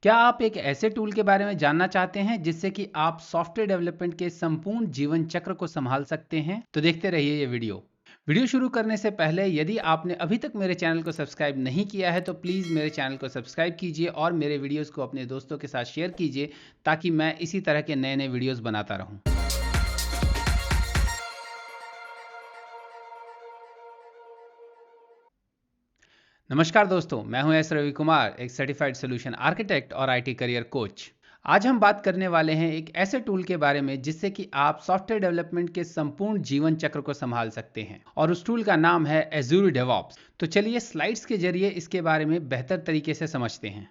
क्या आप एक ऐसे टूल के बारे में जानना चाहते हैं जिससे कि आप सॉफ्टवेयर डेवलपमेंट के संपूर्ण जीवन चक्र को संभाल सकते हैं? तो देखते रहिए ये वीडियो। वीडियो शुरू करने से पहले यदि आपने अभी तक मेरे चैनल को सब्सक्राइब नहीं किया है तो प्लीज़ मेरे चैनल को सब्सक्राइब कीजिए और मेरे वीडियोस को अपने दोस्तों के साथ शेयर कीजिए ताकि मैं इसी तरह के नए नए वीडियोस बनाता रहूं। नमस्कार दोस्तों, मैं हूं एस रवि कुमार, एक सर्टिफाइड सोल्यूशन आर्किटेक्ट और आईटी करियर कोच। आज हम बात करने वाले हैं एक ऐसे टूल के बारे में जिससे कि आप सॉफ्टवेयर डेवलपमेंट के संपूर्ण जीवन चक्र को संभाल सकते हैं और उस टूल का नाम है एज़्योर डेवऑप्स। तो चलिए स्लाइड्स के जरिए इसके बारे में बेहतर तरीके से समझते हैं।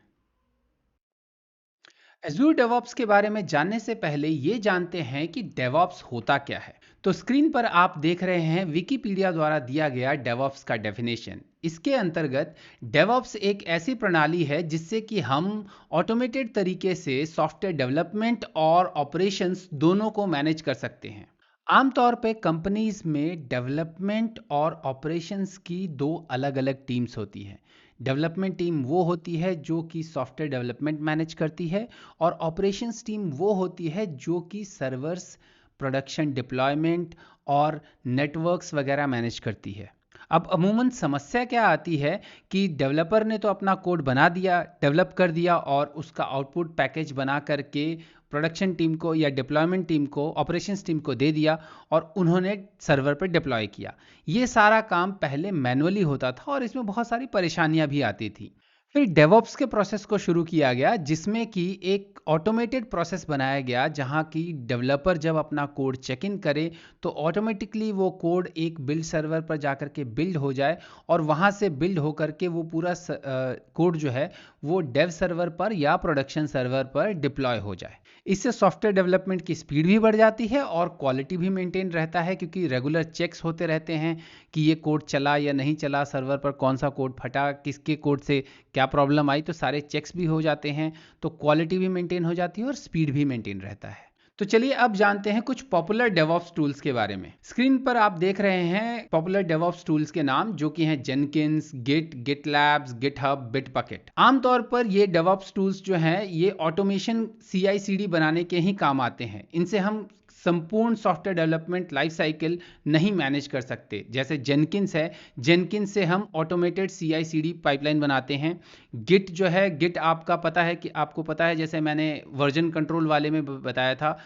एज़्योर डेवऑप्स के बारे में जानने से पहले ये जानते हैं कि डेवऑप्स होता क्या है। तो स्क्रीन पर आप देख रहे हैं विकिपीडिया द्वारा दिया गया डेवऑप्स का डेफिनेशन। इसके अंतर्गत डेवऑप्स एक ऐसी प्रणाली है जिससे कि हम ऑटोमेटेड तरीके से सॉफ्टवेयर डेवलपमेंट और ऑपरेशंस दोनों को मैनेज कर सकते हैं। आमतौर पे कंपनीज में डेवलपमेंट और ऑपरेशंस की दो अलग अलग टीम्स होती हैं। डेवलपमेंट टीम वो होती है जो कि सॉफ्टवेयर डेवलपमेंट मैनेज करती है और ऑपरेशंस टीम वो होती है जो कि सर्वर्स, प्रोडक्शन डिप्लॉयमेंट और नेटवर्क्स वगैरह मैनेज करती है। अब अमूमन समस्या क्या आती है कि डेवलपर ने तो अपना कोड बना दिया, डेवलप कर दिया और उसका आउटपुट पैकेज बना करके प्रोडक्शन टीम को या डिप्लॉयमेंट टीम को, ऑपरेशंस टीम को दे दिया और उन्होंने सर्वर पर डिप्लॉय किया। ये सारा काम पहले मैनुअली होता था और इसमें बहुत सारी परेशानियां भी आती थी। फिर डेवऑप्स के प्रोसेस को शुरू किया गया जिसमें कि एक ऑटोमेटेड प्रोसेस बनाया गया जहां की डेवलपर जब अपना कोड चेक इन करे तो ऑटोमेटिकली वो कोड एक बिल्ड सर्वर पर जाकर के बिल्ड हो जाए और वहां से बिल्ड होकर के वो पूरा कोड जो है वो डेव सर्वर पर या प्रोडक्शन सर्वर पर डिप्लॉय हो जाए। इससे सॉफ्टवेयर डेवलपमेंट की स्पीड भी बढ़ जाती है और क्वालिटी भी मेंटेन रहता है क्योंकि रेगुलर चेक्स होते रहते हैं कि ये कोड चला या नहीं चला, सर्वर पर कौन सा कोड फटा, किसके कोड से क्या प्रॉब्लम आई, तो सारे चेक्स भी हो जाते हैं। तो क्वालिटी भी मेंटेन हो जाती है और स्पीड भी मेंटेन रहता है। तो चलिए अब जानते हैं कुछ पॉपुलर डेवऑप्स टूल्स के बारे में। स्क्रीन पर आप देख रहे हैं पॉपुलर डेवऑप्स टूल्स के नाम जो कि हैं जेनकिंस, गिट, गिटलैब्स, गिटहब, बिटबकेट। आमतौर पर ये डेवऑप्स टूल्स जो हैं ये ऑटोमेशन CI/CD बनाने के ही काम आते हैं। इनसे हम संपूर्ण सॉफ्टवेयर डेवलपमेंट लाइफ साइकिल नहीं मैनेज कर सकते। जैसे जेनकिंस है, जेनकिंस से हम ऑटोमेटेड CI/CD पाइपलाइन बनाते हैं। गिट जो है, गिट आपका पता है कि आपको पता है, जैसे मैंने वर्जन कंट्रोल वाले में बताया था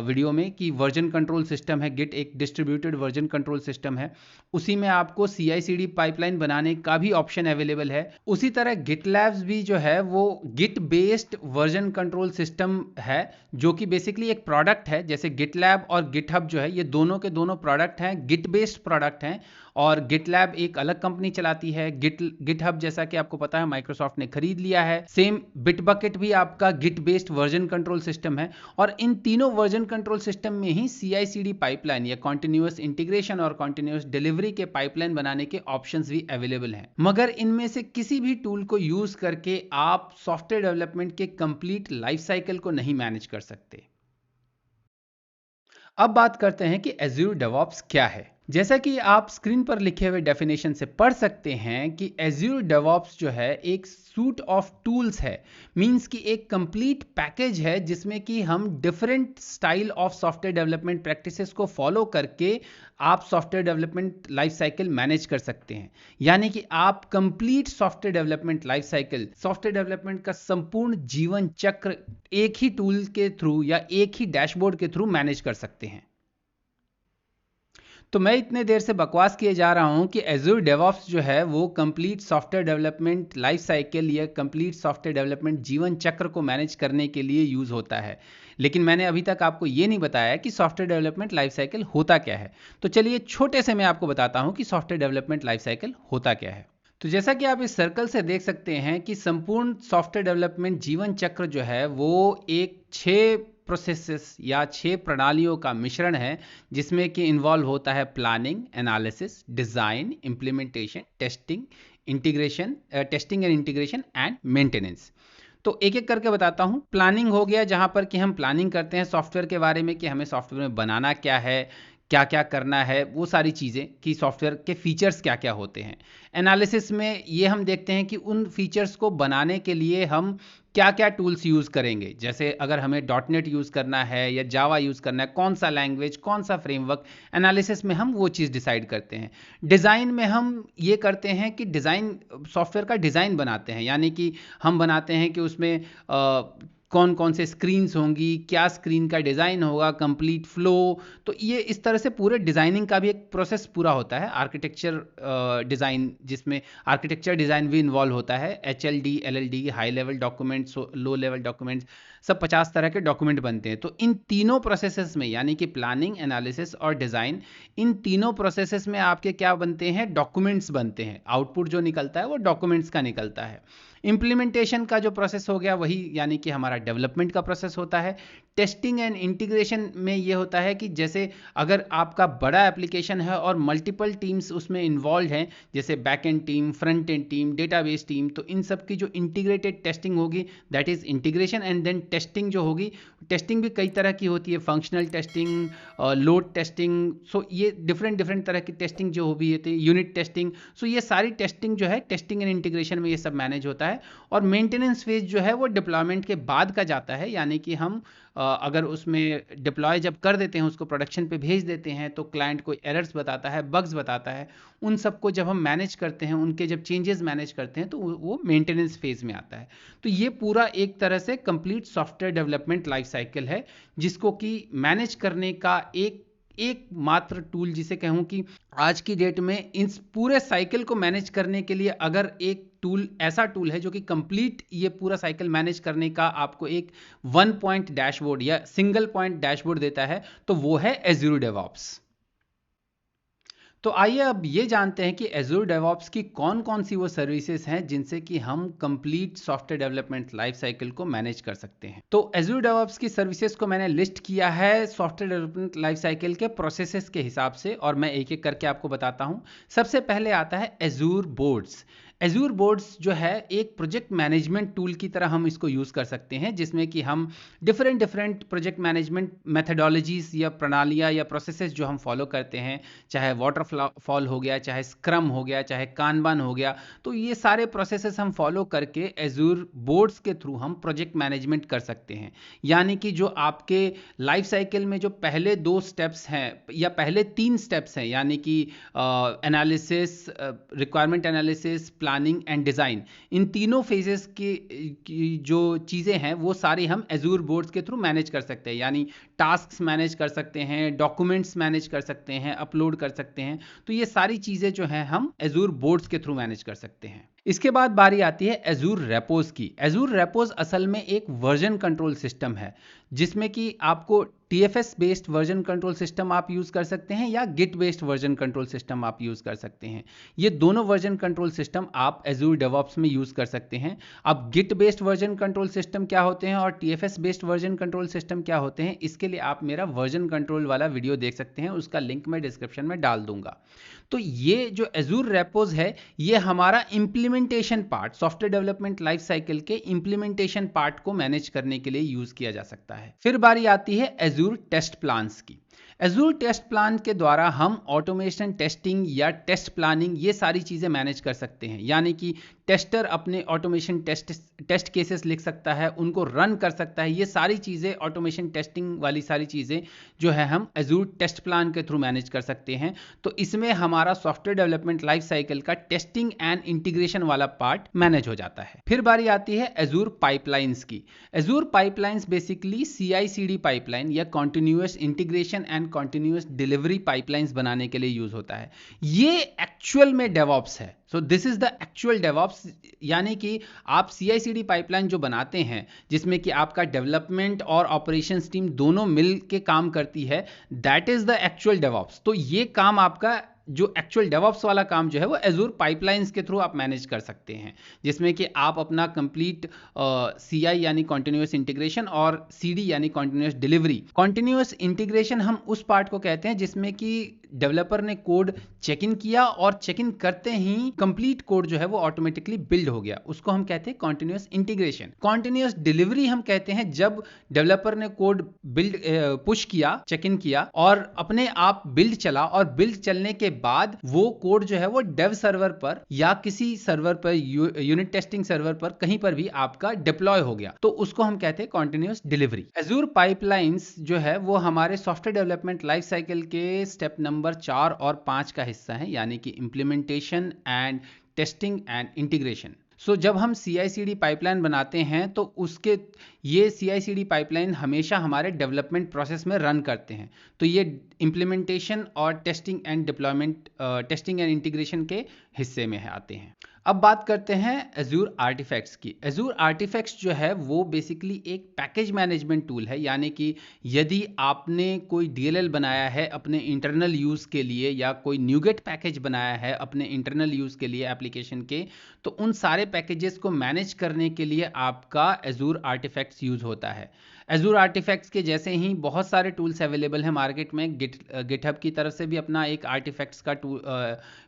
वीडियो में कि वर्जन कंट्रोल सिस्टम है गिट, एक डिस्ट्रीब्यूटेड वर्जन कंट्रोल सिस्टम है। उसी में आपको CI/CD पाइपलाइन बनाने का भी ऑप्शन अवेलेबल है। उसी तरह गिटलैब्स भी जो है वो Git based version control system है जो कि बेसिकली एक प्रोडक्ट है। जैसे गिटलैब और गिटहब जो है ये दोनों के दोनों प्रोडक्ट हैं, गिट बेस्ड प्रोडक्ट हैं और गिटलैब एक अलग कंपनी चलाती है। गिटहब जैसा कि आपको पता है माइक्रोसॉफ्ट ने खरीद लिया है। सेम बिटबकेट भी आपका Git based version control system है और इन तीनों वर्जन कंट्रोल सिस्टम में ही CI/CD पाइपलाइन या कॉन्टिन्यूअस इंटीग्रेशन और कॉन्टिन्यूअस डिलीवरी के पाइपलाइन बनाने के ऑप्शंस भी अवेलेबल हैं। मगर इनमें से किसी भी टूल को यूज करके आप सॉफ्टवेयर डेवलपमेंट के कंप्लीट लाइफ साइकिल को नहीं मैनेज कर सकते। अब बात करते हैं कि एज़्योर डेवऑप्स क्या है। जैसा कि आप स्क्रीन पर लिखे हुए डेफिनेशन से पढ़ सकते हैं कि एज़्योर डेवऑप्स जो है एक सूट ऑफ टूल्स है, मींस कि एक कंप्लीट पैकेज है जिसमें कि हम different style of software development practices को फॉलो करके आप software development life cycle manage कर सकते हैं। यानी कि आप complete software development life cycle, software development का संपूर्ण जीवन चक्र एक ही टूल के थ्रू या एक ही डैशबोर्ड के थ्रू मैनेज कर सकते हैं। तो मैं इतने देर से बकवास किए जा रहा हूं कि एज़्योर डेवऑप्स जो है वो complete software development life cycle या कंप्लीट सॉफ्टवेयर डेवलपमेंट जीवन चक्र को मैनेज करने के लिए यूज होता है। लेकिन मैंने अभी तक आपको ये नहीं बताया कि सॉफ्टवेयर डेवलपमेंट लाइफ साइकिल होता क्या है। तो चलिए छोटे से मैं आपको बताता हूं कि सॉफ्टवेयर डेवलपमेंट लाइफ साइकिल होता क्या है। तो जैसा कि आप इस सर्कल से देख सकते हैं कि संपूर्ण सॉफ्टवेयर डेवलपमेंट जीवन चक्र जो है वो एक 6 प्रोसेसेस या 6 प्रणालियों का मिश्रण है जिसमें कि इन्वॉल्व होता है planning, analysis, design, implementation, testing and integration and maintenance. तो एक एक करके बताता हूं। प्लानिंग हो गया जहां पर कि हम प्लानिंग करते हैं सॉफ्टवेयर के बारे में कि हमें सॉफ्टवेयर में बनाना क्या है, क्या क्या करना है, वो सारी चीज़ें कि सॉफ्टवेयर के फीचर्स क्या क्या होते हैं। एनालिसिस में ये हम देखते हैं कि उन फीचर्स को बनाने के लिए हम क्या क्या टूल्स यूज़ करेंगे। जैसे अगर हमें डॉटनेट यूज़ करना है या जावा यूज़ करना है, कौन सा लैंग्वेज, कौन सा फ्रेमवर्क, एनालिसिस में हम वो चीज़ डिसाइड करते हैं। डिज़ाइन में हम ये करते हैं कि डिज़ाइन, सॉफ्टवेयर का डिज़ाइन बनाते हैं, यानी कि हम बनाते हैं कि उसमें कौन कौन से स्क्रीन्स होंगी, क्या स्क्रीन का डिज़ाइन होगा, कंप्लीट फ्लो। तो ये इस तरह से पूरे डिज़ाइनिंग का भी एक प्रोसेस पूरा होता है। आर्किटेक्चर डिज़ाइन, जिसमें आर्किटेक्चर डिज़ाइन भी इन्वॉल्व होता है। HLD, LLD, high level documents, low level documents, सब 50 तरह के डॉक्यूमेंट बनते हैं। तो इन तीनों प्रोसेसेस में, यानी कि प्लानिंग, एनालिसिस और डिज़ाइन, इन तीनों प्रोसेसेस में आपके क्या बनते हैं, डॉक्यूमेंट्स बनते हैं। आउटपुट जो निकलता है वो डॉक्यूमेंट्स का निकलता है। इम्प्लीमेंटेशन का जो प्रोसेस हो गया वही, यानी कि हमारा डेवलपमेंट का प्रोसेस होता है। टेस्टिंग एंड इंटीग्रेशन में ये होता है कि जैसे अगर आपका बड़ा एप्लीकेशन है और मल्टीपल टीम्स उसमें इन्वॉल्व हैं, जैसे back end team, front end team, database team, तो इन सब की जो इंटीग्रेटेड टेस्टिंग होगी, that is integration. And then testing जो होगी, टेस्टिंग भी कई तरह की होती है, functional testing, load testing, so ये डिफरेंट डिफरेंट तरह की टेस्टिंग जो भी होती है, यूनिट टेस्टिंग। सो ये सारी टेस्टिंग जो है, टेस्टिंग एंड इंटीग्रेशन में ये सब मैनेज होता है। और मेंटेनेंस फेज जो है वो डिप्लॉयमेंट के बाद का जाता है, यानी कि हम अगर उसमें डिप्लॉय जब कर देते हैं, उसको प्रोडक्शन पे भेज देते हैं, तो क्लाइंट कोई एरर्स बताता है, बग्स बताता है, उन सबको जब हम मैनेज करते हैं, उनके जब चेंजेस मैनेज करते हैं, तो वो मेंटेनेंस फेज में आता है। तो ये पूरा एक तरह से complete software development life cycle है, जिसको कि मैनेज करने का एक मात्र टूल, जिसे कहूं कि आज की डेट में इस पूरे साइकिल को मैनेज करने के लिए अगर एक टूल, ऐसा टूल है जो कि कंप्लीट ये पूरा साइकिल मैनेज करने का आपको एक 1 पॉइंट डैशबोर्ड या सिंगल पॉइंट डैशबोर्ड देता है, तो वो है Azure DevOps। तो आइए अब ये जानते हैं कि Azure DevOps की कौन कौन सी वो सर्विसेज हैं जिनसे कि हम complete software development life cycle को मैनेज कर सकते हैं। तो Azure DevOps की सर्विसेज को मैंने लिस्ट किया है सॉफ्टवेयर डेवलपमेंट लाइफ साइकिल के प्रोसेसेस के हिसाब से, और मैं एक एक करके आपको बताता हूं। सबसे पहले आता है Azure Boards। Azure Boards जो है एक प्रोजेक्ट मैनेजमेंट टूल की तरह हम इसको यूज़ कर सकते हैं, जिसमें कि हम डिफरेंट प्रोजेक्ट मैनेजमेंट मेथडोलॉजीज या प्रणालियाँ या प्रोसेसेस जो हम फॉलो करते हैं, चाहे वाटरफॉल हो गया, चाहे स्क्रम हो गया, चाहे कानबान हो गया, तो ये सारे प्रोसेसेस हम फॉलो करके Azure Boards के थ्रू हम प्रोजेक्ट मैनेजमेंट कर सकते हैं। यानी कि जो आपके लाइफ साइकिल में जो पहले 2 स्टेप्स हैं या पहले 3 स्टेप्स हैं, यानी कि analysis, requirement analysis, planning and design, इन तीनों फेजेस की जो चीज़ें हैं वो सारी हम Azure Boards के थ्रू मैनेज कर सकते हैं। यानी टास्क्स मैनेज कर सकते हैं, डॉक्यूमेंट्स मैनेज कर सकते हैं, अपलोड कर सकते हैं। तो ये सारी चीज़ें जो हैं हम Azure Boards के थ्रू मैनेज कर सकते हैं। इसके बाद बारी आती है Azure Repos की। Azure Repos असल में एक वर्जन कंट्रोल सिस्टम है, जिसमें कि आपको TFS based version control system आप यूज़ कर सकते हैं या Git based version control system आप यूज़ कर सकते हैं। ये दोनों वर्जन कंट्रोल सिस्टम आप Azure DevOps में यूज़ कर सकते हैं। अब Git based version control system क्या होते हैं और TFS based version control system क्या होते हैं, इसके लिए आप मेरा वर्जन कंट्रोल वाला वीडियो देख सकते हैं, उसका लिंक मैं डिस्क्रिप्शन में डाल दूंगा। तो ये जो Azure Repos है, ये हमारा implementation part, software development life cycle के इंप्लीमेंटेशन पार्ट को मैनेज करने के लिए यूज किया जा सकता है। फिर बारी आती है Azure टेस्ट प्लान्स की। Azure टेस्ट प्लान के द्वारा हम ऑटोमेशन टेस्टिंग या टेस्ट प्लानिंग ये सारी चीज़ें मैनेज कर सकते हैं। यानी कि टेस्टर अपने ऑटोमेशन टेस्ट केसेस लिख सकता है, उनको रन कर सकता है। ये सारी चीज़ें, ऑटोमेशन टेस्टिंग वाली सारी चीज़ें जो है हम Azure टेस्ट प्लान के थ्रू मैनेज कर सकते हैं। तो इसमें हमारा सॉफ्टवेयर डेवलपमेंट लाइफ साइकिल का टेस्टिंग एंड इंटीग्रेशन वाला पार्ट मैनेज हो जाता है। फिर बारी आती है Azure पाइपलाइंस की। Azure pipelines basically CI/CD pipeline या continuous integration and continuous delivery pipelines बनाने के लिए यूज होता है। ये एक्चुअल में डेवऑप्स है। So this is the actual DevOps, यानी कि आप CI/CD पाइपलाइन जो बनाते हैं, जिसमें कि आपका डेवलपमेंट और ऑपरेशंस टीम दोनों मिल के काम करती है, that is the actual DevOps. तो ये काम आपका जो एक्चुअल डेवऑप्स वाला काम जो है वो Azure पाइपलाइंस के थ्रू आप मैनेज कर सकते हैं, जिसमें कि आप अपना कंप्लीट CI यानी कॉन्टिन्यूअस इंटीग्रेशन और CD यानी कॉन्टिन्यूअस डिलीवरी। कॉन्टिन्यूअस इंटीग्रेशन हम उस पार्ट को कहते हैं जिसमें कि डेवलपर ने कोड चेक इन किया और चेक इन करते ही कंप्लीट कोड जो है वो ऑटोमेटिकली बिल्ड हो गया। उसको हम कहते हैं कॉन्टिन्यूअस इंटीग्रेशन। कॉन्टिन्यूअस डिलीवरी हम कहते हैं जब डेवलपर ने कोड बिल्ड पुश किया, चेक इन किया और अपने आप बिल्ड चला और बिल्ड चलने के बाद वो कोड जो है वो डेव सर्वर पर या किसी सर्वर पर, यूनिट टेस्टिंग सर्वर पर, कहीं पर भी आपका डिप्लॉय हो गया, तो उसको हम कहते हैं कॉन्टिन्यूअस डिलीवरी। एज़ूर पाइपलाइंस जो है वो हमारे सॉफ्टवेयर डेवलपमेंट लाइफ साइकिल के स्टेप नंबर 4 और 5 का हिस्सा है, यानी कि implementation and testing and integration. जब हम CI/CD पाइपलाइन बनाते हैं तो उसके ये CI/CD पाइपलाइन हमेशा हमारे डेवलपमेंट प्रोसेस में रन करते हैं। तो ये इंप्लीमेंटेशन और testing and deployment, testing and integration के हिस्से में आते हैं। अब बात करते हैं एज़ूर आर्टिफैक्ट्स की। एज़ूर आर्टिफैक्ट्स जो है वो बेसिकली एक पैकेज मैनेजमेंट टूल है, यानी कि यदि आपने कोई DLL बनाया है अपने इंटरनल यूज़ के लिए या कोई न्यूगेट पैकेज बनाया है अपने इंटरनल यूज़ के लिए एप्लीकेशन के, तो उन सारे पैकेजेस को मैनेज करने के लिए आपका एज़ूर आर्टिफैक्ट्स यूज़ होता है। एज़ूर आर्टिफैक्ट्स के जैसे ही बहुत सारे टूल्स अवेलेबल हैं मार्केट में। गिटहब की तरफ से भी अपना एक आर्टिफैक्ट्स का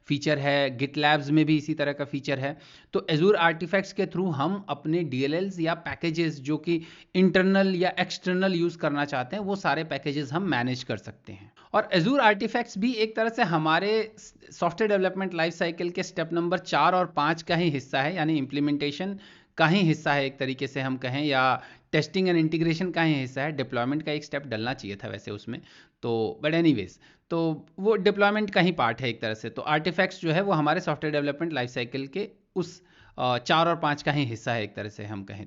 फीचर है, गिटलैब्स में भी इसी तरह का फीचर है। तो एज़ूर आर्टिफैक्ट्स के थ्रू हम अपने DLLs या पैकेजेस जो कि इंटरनल या एक्सटर्नल यूज़ करना चाहते हैं वो सारे पैकेजेस हम मैनेज कर सकते हैं। और एज़ूर आर्टिफैक्ट्स भी एक तरह से हमारे सॉफ्टवेयर डेवलपमेंट लाइफ साइकिल के स्टेप नंबर 4 और 5 का ही हिस्सा है, यानी इंप्लीमेंटेशन का ही हिस्सा है एक तरीके से हम कहें, या टेस्टिंग एंड इंटीग्रेशन का ही हिस्सा है। डिप्लॉयमेंट का एक स्टेप डलना चाहिए था वैसे उसमें, तो बट एनीवेज, तो वो डिप्लॉयमेंट का ही पार्ट है एक तरह से। तो आर्टिफैक्ट्स जो है वो हमारे सॉफ्टवेयर डेवलपमेंट लाइफ साइकिल के उस 4 और 5 का ही हिस्सा है एक तरह से हम कहें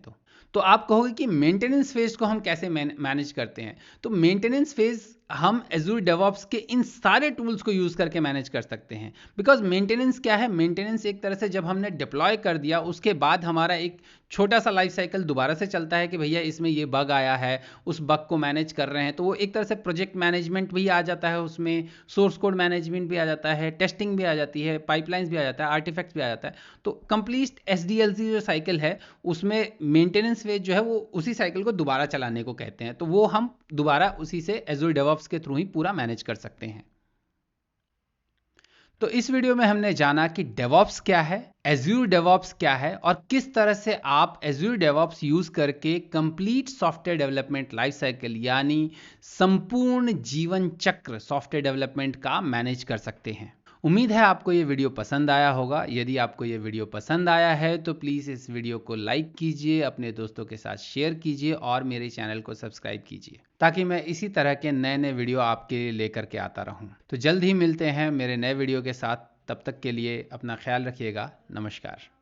तो आप कहोगे कि मेंटेनेंस फेज को हम कैसे मैनेज करते हैं। तो मेंटेनेंस फेज हम एज़ूर डेवऑप्स के इन सारे टूल्स को यूज़ करके मैनेज कर सकते हैं। बिकॉज मेंटेनेंस क्या है, मेंटेनेंस एक तरह से जब हमने डिप्लॉय कर दिया उसके बाद हमारा एक छोटा सा लाइफ साइकिल दोबारा से चलता है कि भैया इसमें ये बग आया है, उस बग को मैनेज कर रहे हैं। तो वो एक तरह से प्रोजेक्ट मैनेजमेंट भी आ जाता है, उसमें सोर्स कोड मैनेजमेंट भी आ जाता है, टेस्टिंग भी आ जाती है, पाइपलाइंस भी आ जाता है, आर्टिफैक्ट्स भी आ जाता है। तो कंप्लीट SDLC जो साइकिल है उसमें मेंटेनेंस फेज जो है वो उसी साइकिल को दोबारा चलाने को कहते हैं। तो वो हम दोबारा उसी से एज़ूर डेवऑप्स के थ्रू ही पूरा मैनेज कर सकते हैं। तो इस वीडियो में हमने जाना कि डेवऑप्स क्या है, एज़ूर डेवऑप्स क्या है और किस तरह से आप एज़ूर डेवऑप्स यूज करके complete software development life cycle यानी संपूर्ण जीवन चक्र सॉफ्टवेयर डेवलपमेंट का मैनेज कर सकते हैं। उम्मीद है आपको ये वीडियो पसंद आया होगा। यदि आपको ये वीडियो पसंद आया है तो प्लीज़ इस वीडियो को लाइक कीजिए, अपने दोस्तों के साथ शेयर कीजिए और मेरे चैनल को सब्सक्राइब कीजिए ताकि मैं इसी तरह के नए नए वीडियो आपके लिए लेकर के आता रहूं। तो जल्द ही मिलते हैं मेरे नए वीडियो के साथ। तब तक के लिए अपना ख्याल रखिएगा। नमस्कार।